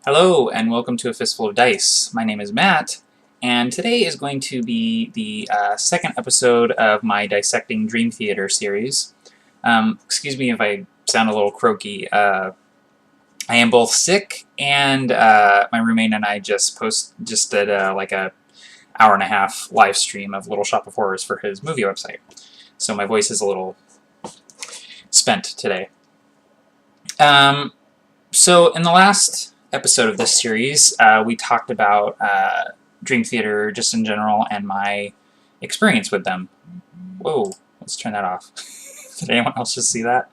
Hello and welcome to A Fistful of Dice. My name is Matt, and today is going to be the second episode of my Dissecting Dream Theater series. Excuse me if I sound a little croaky. I am both sick, and my roommate and I just did like a hour and a half live stream of Little Shop of Horrors for his movie website. So my voice is a little spent today. So in the last episode of this series, we talked about Dream Theater just in general and my experience with them. Whoa, let's turn that off. Did anyone else just see that?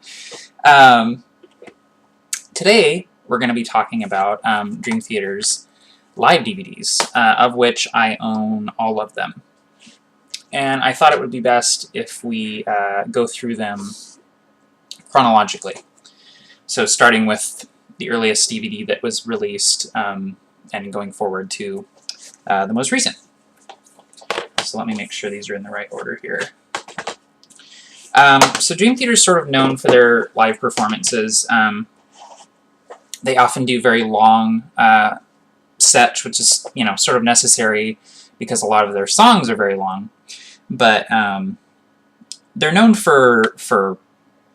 Today, we're going to be talking about Dream Theater's live DVDs, of which I own all of them. And I thought it would be best if we go through them chronologically. So starting with the earliest DVD that was released, and going forward to the most recent. So let me make sure these are in the right order here. So Dream Theater is sort of known for their live performances. They often do very long sets, which is, sort of necessary because a lot of their songs are very long. But they're known for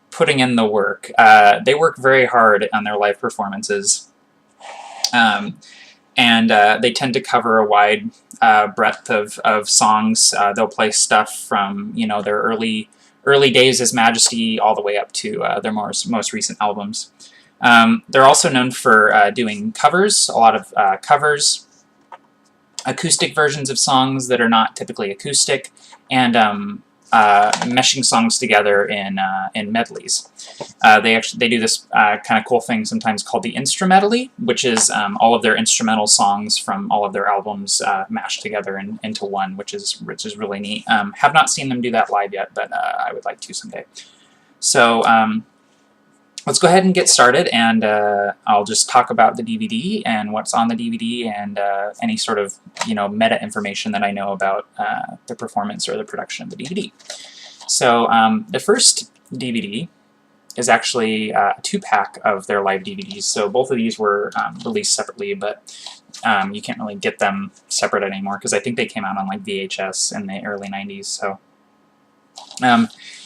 putting in the work. They work very hard on their live performances, and they tend to cover a wide breadth of songs. They'll play stuff from their early days as Majesty all the way up to their most recent albums. They're also known for doing covers, a lot of covers, acoustic versions of songs that are not typically acoustic, and meshing songs together in medleys. They do this kind of cool thing sometimes called the instrumentally, which is all of their instrumental songs from all of their albums mashed together into one, which is really neat. Have not seen them do that live yet, but I would like to someday. So let's go ahead and get started, and I'll just talk about the DVD and what's on the DVD and any sort of meta information that I know about the performance or the production of the DVD. So the first DVD is actually a 2-pack of their live DVDs. So both of these were released separately, but you can't really get them separate anymore because I think they came out on like VHS in the early 90s. So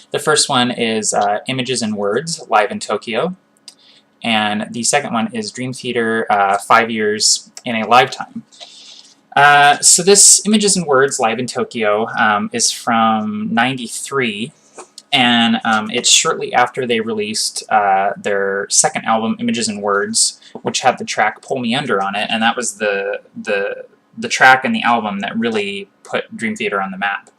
the first one is Images and Words, live in Tokyo. And the second one is Dream Theater, 5 Years in a Livetime. So this Images and Words, live in Tokyo, is from '93. And it's shortly after they released their second album, Images and Words, which had the track Pull Me Under on it. And that was the track in the album that really put Dream Theater on the map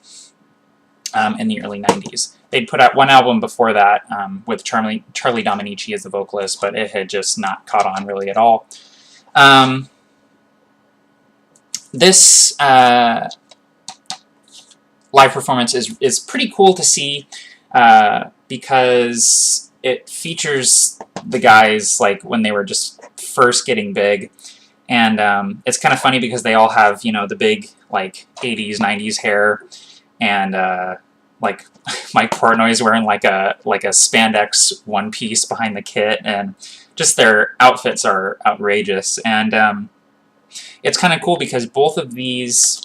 in the early 90s. They'd put out one album before that with Charlie Dominici as the vocalist, but it had just not caught on really at all. This live performance is pretty cool to see because it features the guys like when they were just first getting big, and it's kind of funny because they all have the big like 80s 90s hair, and like Mike Portnoy's wearing like a spandex one piece behind the kit, and just their outfits are outrageous. And it's kind of cool because both of these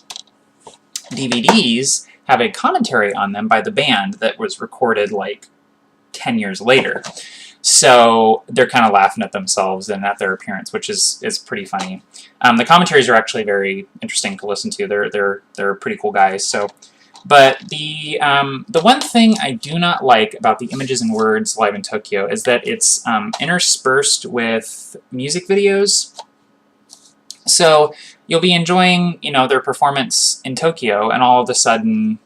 DVDs have a commentary on them by the band that was recorded like 10 years later. So they're kind of laughing at themselves and at their appearance, which is pretty funny. The commentaries are actually very interesting to listen to. They're pretty cool guys. So. But the one thing I do not like about the Images and Words live in Tokyo is that it's interspersed with music videos. So you'll be enjoying, their performance in Tokyo, and all of a sudden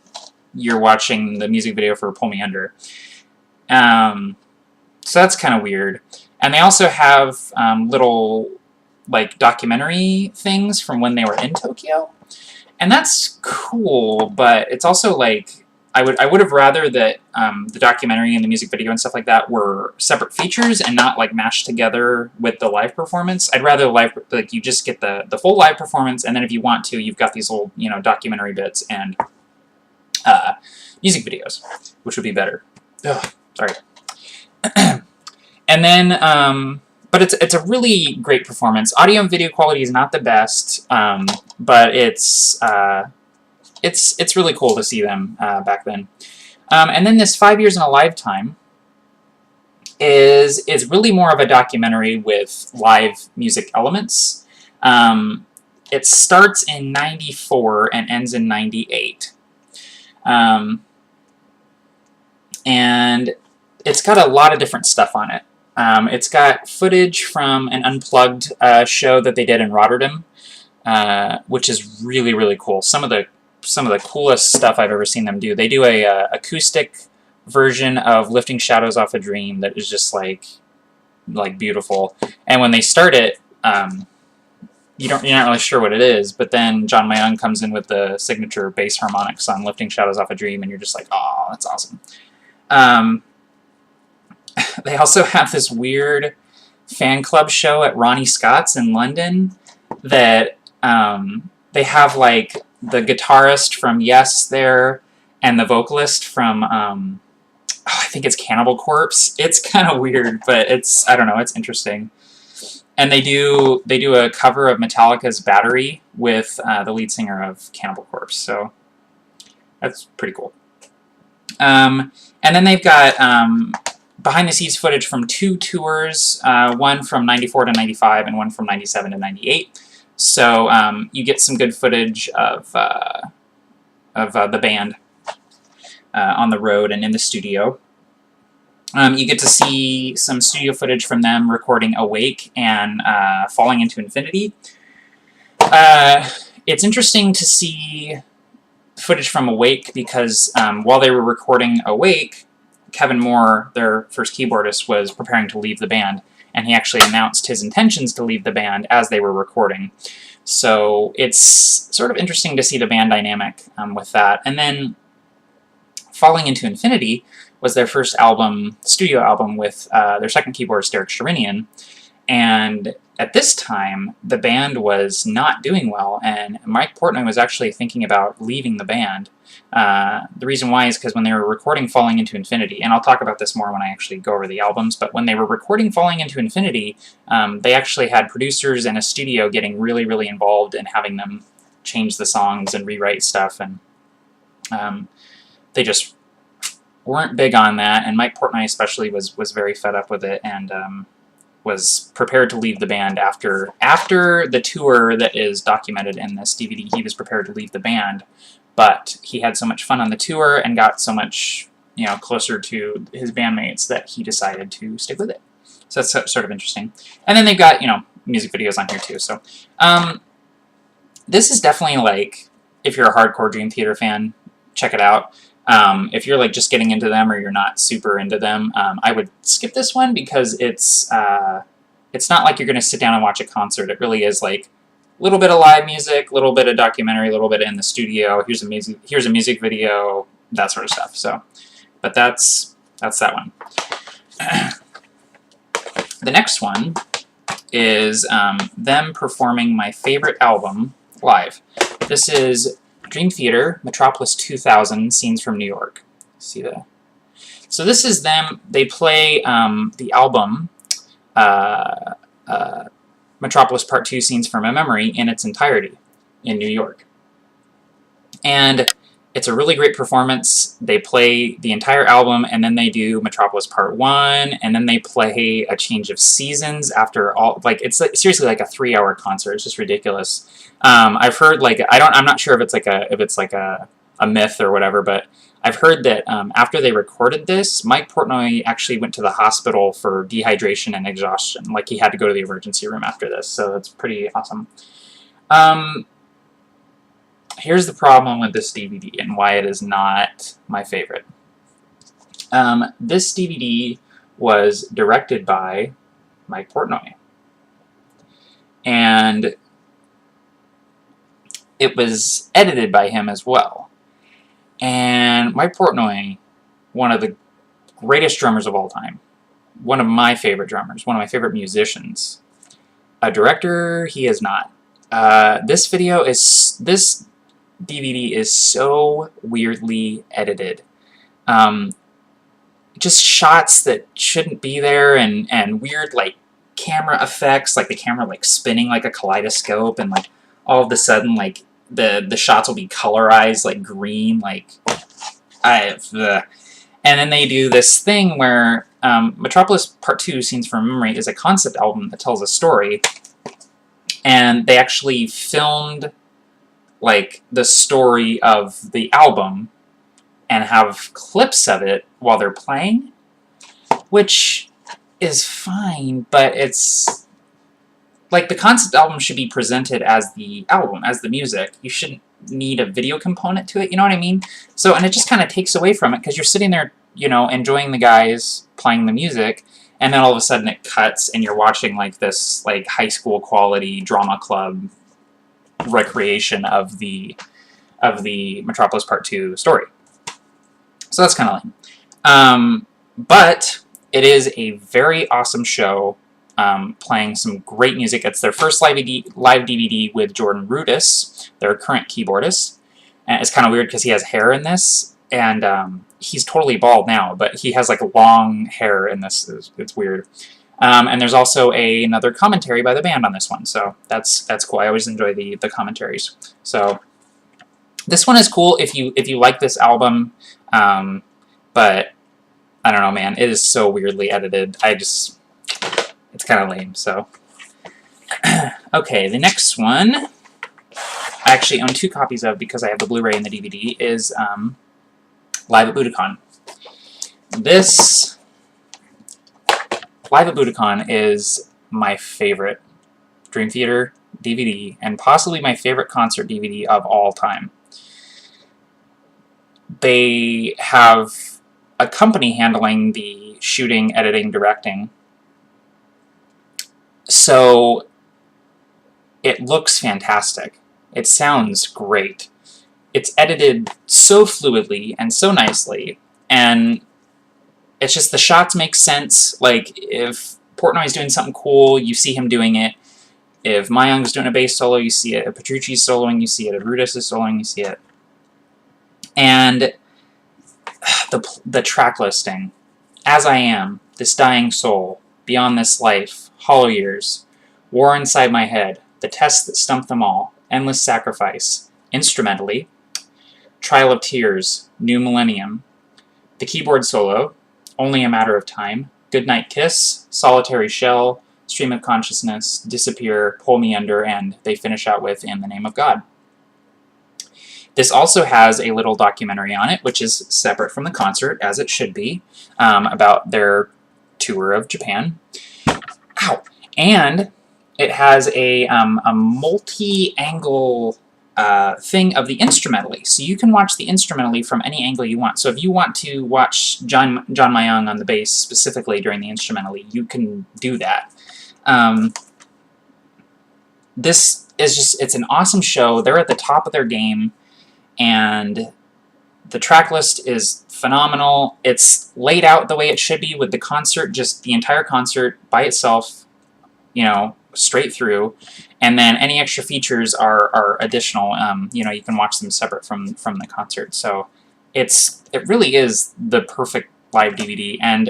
you're watching the music video for Pull Me Under. So that's kind of weird. And they also have little like documentary things from when they were in Tokyo. And that's cool, but it's also like I would have rather that the documentary and the music video and stuff like that were separate features and not like mashed together with the live performance. I'd rather you just get the full live performance, and then if you want to, you've got these little documentary bits and music videos, which would be better. Ugh, sorry. And then but it's a really great performance. Audio and video quality is not the best, but it's really cool to see them back then. And then this 5 Years in a Lifetime is really more of a documentary with live music elements. It starts in '94 and ends in '98. And it's got a lot of different stuff on it. It's got footage from an unplugged show that they did in Rotterdam, which is really, really cool. Some of the coolest stuff I've ever seen them do. They do a acoustic version of Lifting Shadows Off a Dream that is just like beautiful. And when they start it, you're not really sure what it is, but then John Mayung comes in with the signature bass harmonics on Lifting Shadows Off a Dream, and you're just like, oh, that's awesome. They also have this weird fan club show at Ronnie Scott's in London that they have like the guitarist from Yes there and the vocalist from I think it's Cannibal Corpse. It's kind of weird, but I don't know, it's interesting. And they do a cover of Metallica's Battery with the lead singer of Cannibal Corpse, so that's pretty cool. And then they've got behind-the-scenes footage from 2 tours, one from '94 to '95 and one from '97 to '98. So you get some good footage of the band on the road and in the studio. You get to see some studio footage from them recording Awake and Falling into Infinity. It's interesting to see footage from Awake because while they were recording Awake, Kevin Moore, their first keyboardist, was preparing to leave the band, and he actually announced his intentions to leave the band as they were recording. So it's sort of interesting to see the band dynamic with that. And then Falling into Infinity was their first album, studio album, with their second keyboardist, Derek Sherinian. And at this time, the band was not doing well, and Mike Portnoy was actually thinking about leaving the band. The reason why is because when they were recording Falling into Infinity, and I'll talk about this more when I actually go over the albums, but when they were recording Falling into Infinity, they actually had producers and a studio getting really, really involved and having them change the songs and rewrite stuff, and they just weren't big on that, and Mike Portnoy especially was very fed up with it, and was prepared to leave the band after the tour that is documented in this DVD. He was prepared to leave the band, but he had so much fun on the tour and got so much, closer to his bandmates that he decided to stick with it. So that's sort of interesting. And then they've got, music videos on here too. So this is definitely like, if you're a hardcore Dream Theater fan, check it out. If you're like just getting into them or you're not super into them, I would skip this one because it's not like you're going to sit down and watch a concert. It really is like a little bit of live music, a little bit of documentary, a little bit in the studio. Here's a music video, that sort of stuff. So, but that's that one. The next one is them performing my favorite album live. This is Dream Theater, Metropolis 2000, Scenes from New York. See that? So this is them. They play the album Metropolis Part 2, Scenes from a Memory in its entirety in New York. And it's a really great performance. They play the entire album, and then they do Metropolis Part 1, and then they play A Change of Seasons after all. Like, it's like, seriously like a 3-hour concert. It's just ridiculous. I've heard, like, I'm not sure if it's like a myth or whatever, but I've heard that after they recorded this, Mike Portnoy actually went to the hospital for dehydration and exhaustion. Like, he had to go to the emergency room after this, so that's pretty awesome. Here's the problem with this DVD and why it is not my favorite. This DVD was directed by Mike Portnoy. And it was edited by him as well. And Mike Portnoy, one of the greatest drummers of all time, one of my favorite drummers, one of my favorite musicians, a director he is not. This DVD is so weirdly edited. Just shots that shouldn't be there, and weird, like, camera effects, like the camera like spinning like a kaleidoscope, and like all of a sudden like the shots will be colorized like green, like and then they do this thing where Metropolis Part 2 Scenes from Memory is a concept album that tells a story, and they actually filmed like the story of the album and have clips of it while they're playing, which is fine, but it's like the concept album should be presented as the album, as the music. You shouldn't need a video component to it, you know what I mean? So, and it just kind of takes away from it, because you're sitting there, you know, enjoying the guys playing the music, and then all of a sudden it cuts, and you're watching like this like high school quality drama club recreation of the Metropolis Part 2 story. So that's kind of lame. But it is a very awesome show, playing some great music. It's their first live DVD with Jordan Rudess, their current keyboardist. And it's kind of weird because he has hair in this, and he's totally bald now, but he has like long hair in this. It's weird. And there's also another commentary by the band on this one, so that's cool. I always enjoy the commentaries. So this one is cool if you like this album, but I don't know, man. It is so weirdly edited. It's kind of lame, so. Okay, the next one, I actually own 2 copies of because I have the Blu-ray and the DVD, is Live at Budokan. This Live at Budokan is my favorite Dream Theater DVD, and possibly my favorite concert DVD of all time. They have a company handling the shooting, editing, directing, so it looks fantastic. It sounds great. It's edited so fluidly and so nicely, and it's just the shots make sense. Like, if Portnoy's doing something cool, you see him doing it. If Mayung's doing a bass solo, you see it. If Petrucci's soloing, you see it. If Rudess is soloing, you see it. And the track listing: As I Am, This Dying Soul, Beyond This Life, Hollow Years, War Inside My Head, The Test That Stumped Them All, Endless Sacrifice, Instrumentally, Trial of Tears, New Millennium, the keyboard solo, Only a Matter of Time, Goodnight Kiss, Solitary Shell, Stream of Consciousness, Disappear, Pull Me Under, and they finish out with In the Name of God. This also has a little documentary on it, which is separate from the concert, as it should be, about their tour of Japan. Ow! And it has a multi-angle thing of the instrumentally. So you can watch the instrumentally from any angle you want. So if you want to watch John Mayung on the bass specifically during the instrumentally, you can do that. This is just, it's an awesome show. They're at the top of their game, and the track list is phenomenal. It's laid out the way it should be with the concert, just the entire concert by itself, you know, straight through, and then any extra features are additional. You know, you can watch them separate from the concert. So it really is the perfect live DVD. And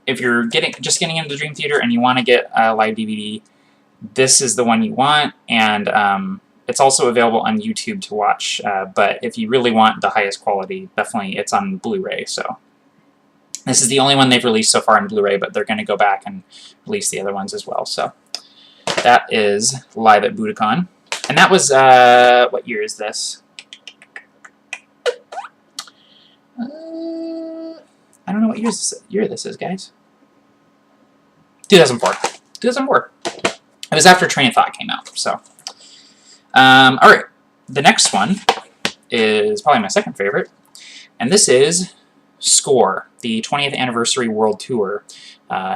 if you're just getting into Dream Theater and you want to get a live DVD, this is the one you want. And it's also available on YouTube to watch. But if you really want the highest quality, definitely it's on Blu-ray. So this is the only one they've released so far on Blu-ray, but they're going to go back and release the other ones as well. So that is Live at Budokan. And that was, what year is this? I don't know what year this is, guys. 2004. 2004. It was after Train of Thought came out, so. Alright, the next one is probably my second favorite, and this is Score, the 20th Anniversary World Tour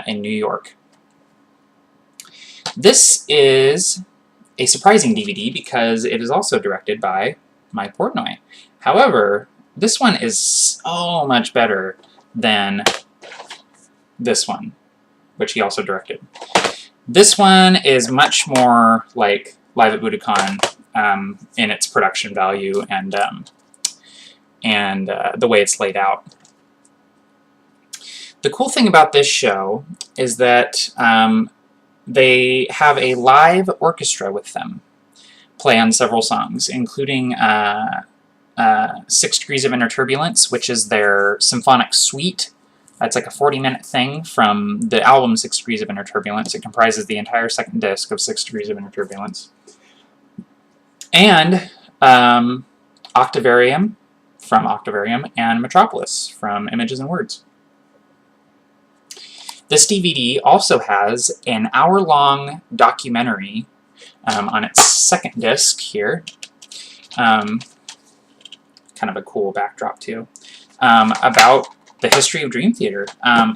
in New York. This is a surprising DVD because it is also directed by Mike Portnoy. However, this one is so much better than this one, which he also directed. This one is much more like Live at Budokan in its production value and the way it's laid out. The cool thing about this show is that they have a live orchestra with them play on several songs, including 6 Degrees of Inner Turbulence, which is their symphonic suite. It's like a 40-minute thing from the album 6 Degrees of Inner Turbulence. It comprises the entire second disc of 6 Degrees of Inner Turbulence. And Octavarium from Octavarium, and Metropolis from Images and Words. This DVD also has an hour-long documentary on its second disc here. Kind of a cool backdrop too, about the history of Dream Theater.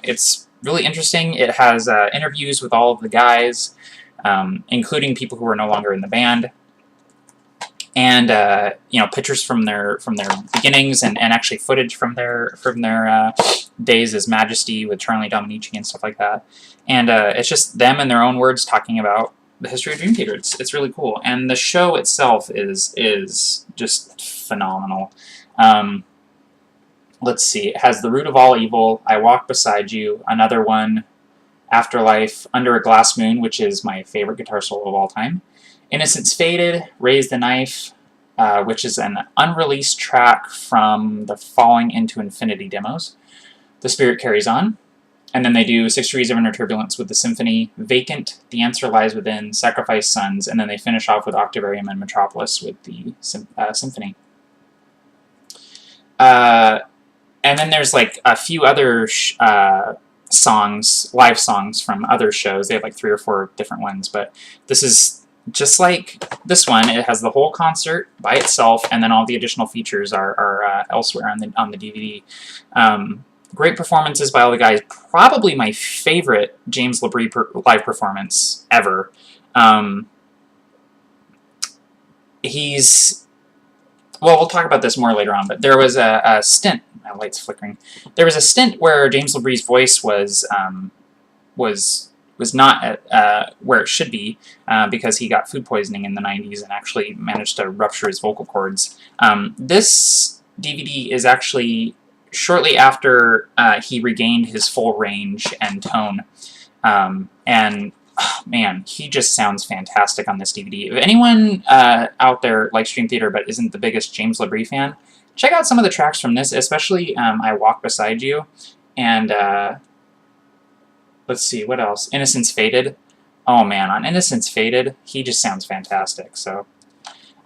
It's really interesting. It has interviews with all of the guys, including people who are no longer in the band, and you know, pictures from their beginnings, and actually footage from their days as Majesty with Charlie Dominici and stuff like that. And it's just them in their own words talking about the history of Dream Theater. It's really cool, and the show itself is just phenomenal. Let's see. It has The Root of All Evil, I Walk Beside You, another one, Afterlife, Under a Glass Moon, which is my favorite guitar solo of all time, Innocence Faded, Raise the Knife, which is an unreleased track from the Falling into Infinity demos, The Spirit Carries On, and then they do 6 Degrees of Inner Turbulence with the Symphony, Vacant, The Answer Lies Within, Sacrifice Sons, and then they finish off with Octavarium and Metropolis with the Symphony. And then there's like a few other songs, live songs from other shows. They have like 3 or 4 different ones, but this is just like this one. It has the whole concert by itself, and then all the additional features are elsewhere on the DVD. Great performances by all the guys. Probably my favorite James LaBrie live performance ever. Well, we'll talk about this more later on, but there was a stint. My light's flickering. There was a stint where James LaBrie's voice was not at where it should be, because he got food poisoning in the 90s and actually managed to rupture his vocal cords. This DVD is actually shortly after he regained his full range and tone, and oh, man, he just sounds fantastic on this DVD. If anyone out there likes Dream Theater but isn't the biggest James LaBrie fan, check out some of the tracks from this, especially I Walk Beside You, and let's see, what else? Innocence Faded. Oh man, on Innocence Faded, he just sounds fantastic. So,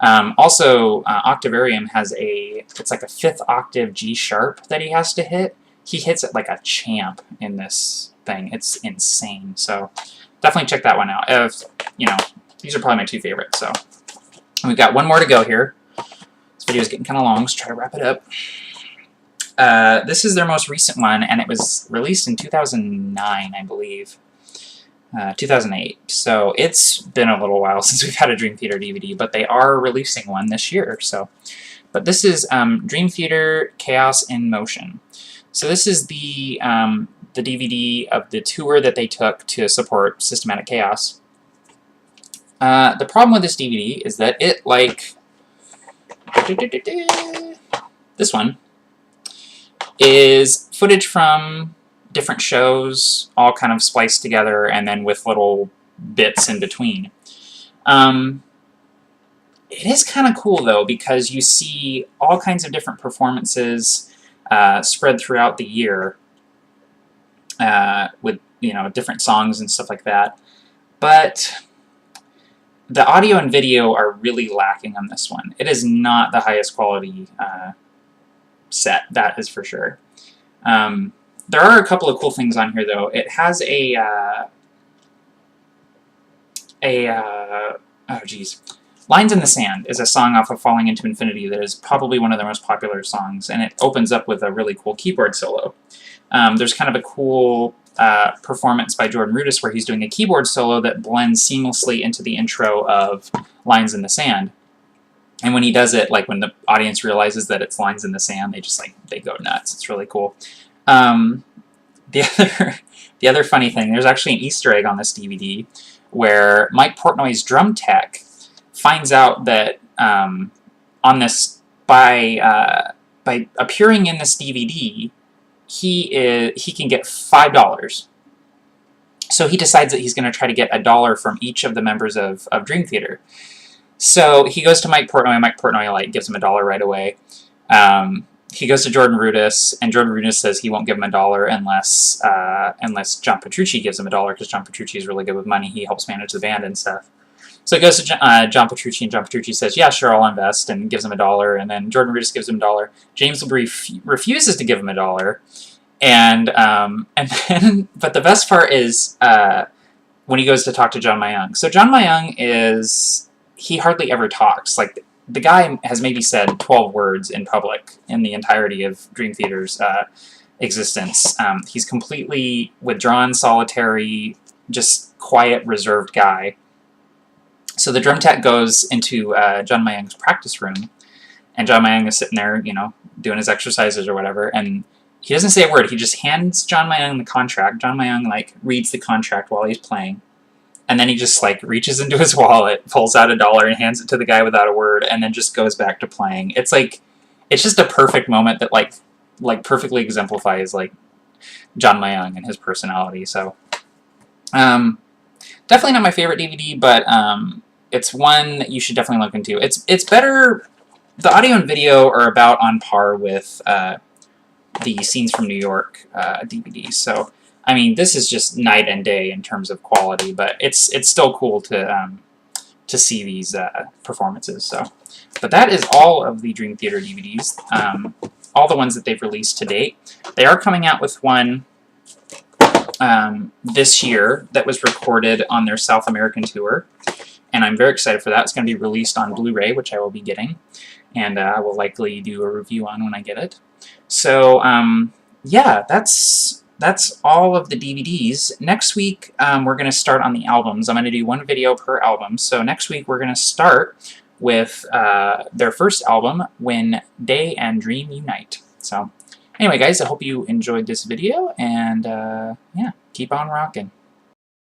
also, Octavarium has it's like a 5th octave G sharp that he has to hit. He hits it like a champ in this thing. It's insane. So, definitely check that one out. You know, these are probably my 2 favorites. So, and we've got one more to go here. This video is getting kind of long, so try to wrap it up. This is their most recent one, and it was released in 2009, I believe. 2008. So it's been a little while since we've had a Dream Theater DVD, but they are releasing one this year. So, but this is Dream Theater Chaos in Motion. So this is the DVD of the tour that they took to support Systematic Chaos. The problem with this DVD is that it, like this one, is footage from different shows, all kind of spliced together, and then with little bits in between. It is kind of cool, though, because you see all kinds of different performances spread throughout the year with, you know, different songs and stuff like that. But the audio and video are really lacking on this one. It is not the highest quality set, that is for sure. There are a couple of cool things on here, though. It has oh geez, Lines in the Sand is a song off of Falling into Infinity that is probably one of their most popular songs, and it opens up with a really cool keyboard solo. There's kind of a cool performance by Jordan Rudess where he's doing a keyboard solo that blends seamlessly into the intro of Lines in the Sand. And when he does it, like when the audience realizes that it's Lines in the Sand, they go nuts. It's really cool. The other funny thing, there's actually an Easter egg on this DVD where Mike Portnoy's drum tech finds out that on this by appearing in this DVD, he can get $5. So he decides that he's going to try to get $1 from each of the members of Dream Theater. So he goes to Mike Portnoy, and Mike Portnoy like gives him $1 right away. He goes to Jordan Rudess, and Jordan Rudess says he won't give him $1 unless John Petrucci gives him $1, because John Petrucci is really good with money. He helps manage the band and stuff. So he goes to John Petrucci, and John Petrucci says, yeah, sure, I'll invest, and gives him $1, and then Jordan Rudess gives him $1. James LeBrie refuses to give him $1, and then, but the best part is when he goes to talk to John Mayung. So John Mayung he hardly ever talks. Like, the guy has maybe said 12 words in public in the entirety of Dream Theater's existence. He's completely withdrawn, solitary, just quiet, reserved guy. So the drum tech goes into John Mayung's practice room, and John Mayung is sitting there, you know, doing his exercises or whatever, and he doesn't say a word. He just hands John Mayung the contract. John Mayung, like, reads the contract while he's playing, and then he just, like, reaches into his wallet, pulls out $1, and hands it to the guy without a word, and then just goes back to playing. It's like, it's just a perfect moment that, like perfectly exemplifies, like, John Mayung and his personality. So, definitely not my favorite DVD, but it's one that you should definitely look into. It's better. The audio and video are about on par with the Scenes from New York DVD. So, I mean, this is just night and day in terms of quality, but it's still cool to see these performances. So, but that is all of the Dream Theater DVDs, all the ones that they've released to date. They are coming out with one this year that was recorded on their South American tour, and I'm very excited for that. It's going to be released on Blu-ray, which I will be getting, and I will likely do a review on when I get it. So, yeah, that's all of the DVDs. Next week, we're going to start on the albums. I'm going to do one video per album. So next week, we're going to start with their first album, When Day and Dream Unite. So, anyway, guys, I hope you enjoyed this video, and, yeah, keep on rocking.